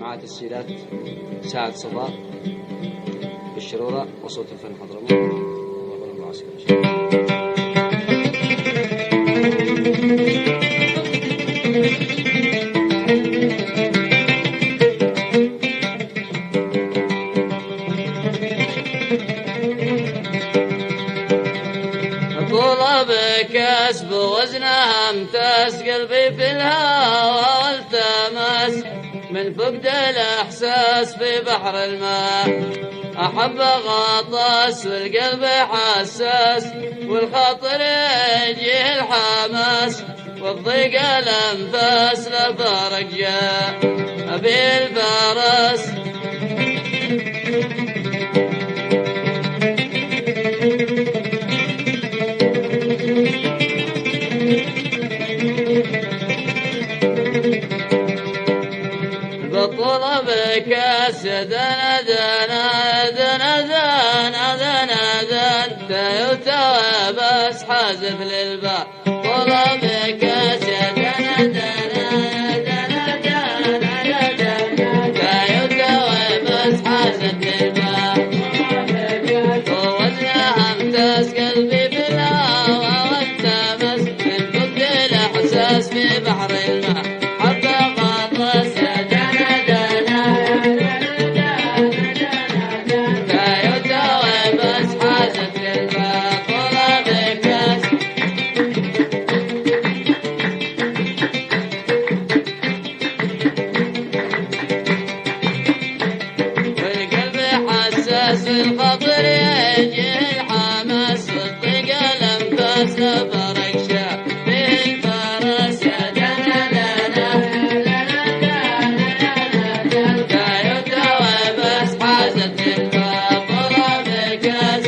مع تسجيلات سعد صفاء بالشرورة وصوت الفن حضرموت وغرب العسكر. كسب وزنها امتاز قلبي في الهوى والتمس من فقد الإحساس في بحر الماء أحب غطاس والقلب حساس والخاطر يجيه الحماس والضيق الأنفاس لفارق جاء أبي الفرس بطل بكاس دنا دنا دنا دنا دنا دنا تيوتا بس حازف للباء طلب بكاس دنا دنا دنا دنا دنا تيوتا بس حازف للباء ووزنها امتاز قلبي بالهوى والتمس من فقد الإحساس في بحر الماء الخطر يجي الحماس والطيق الأنفاس لفرق شاء به الفرس يا دنا دنا كايوتا وبس حازت الباب طلب كاس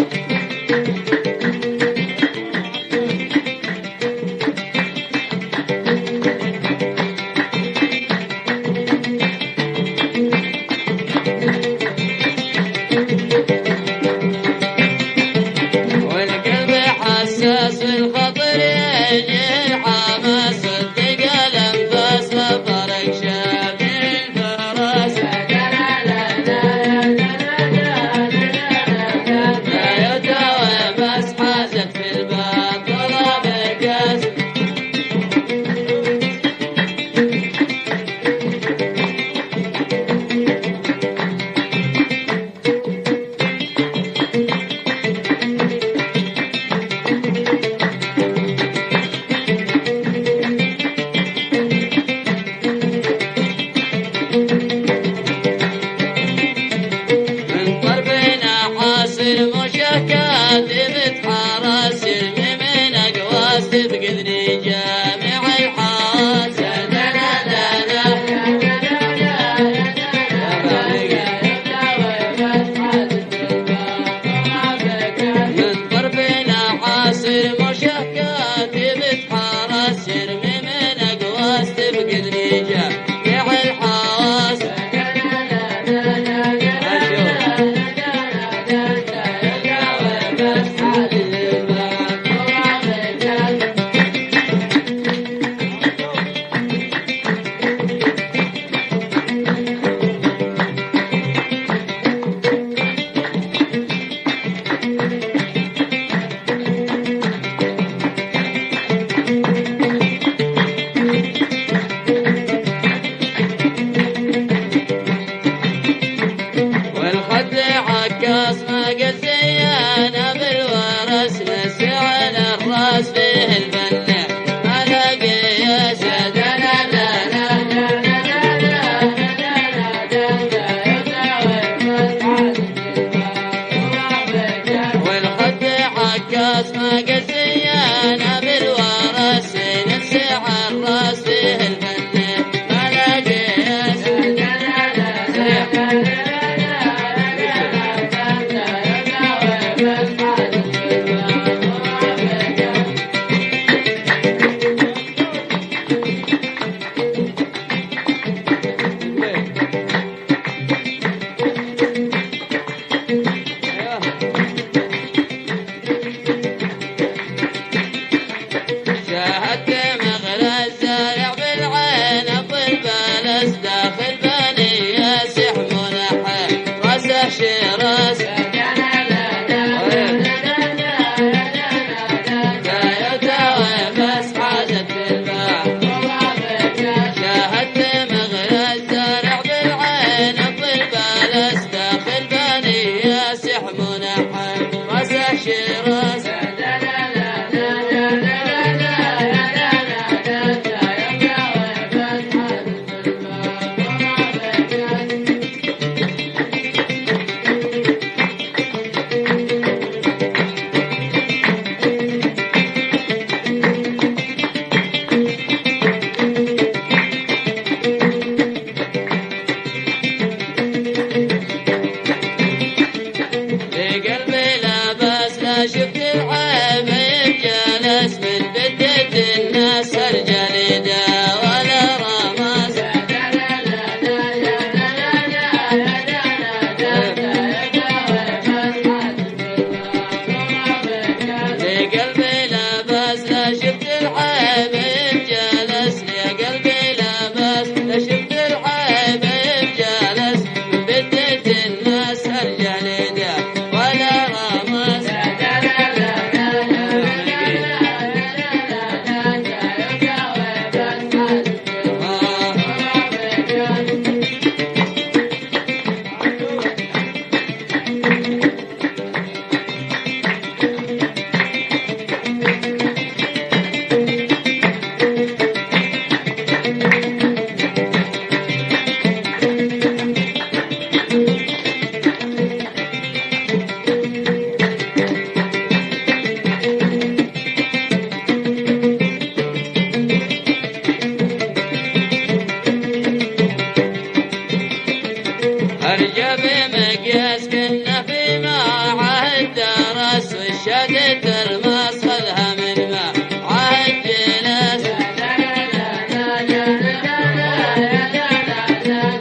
أرجى بمقياس كنا فيما عهد درس وشدت المصخذها من ما عهد جلس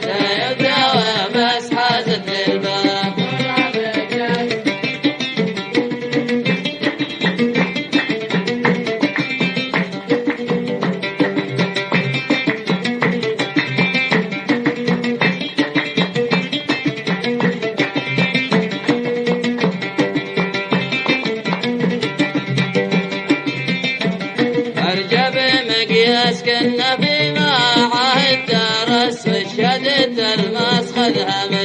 لا يداوى بس حازت للباب أرجى بمقياس كنا فيما عهد درس وشدت المصخذها من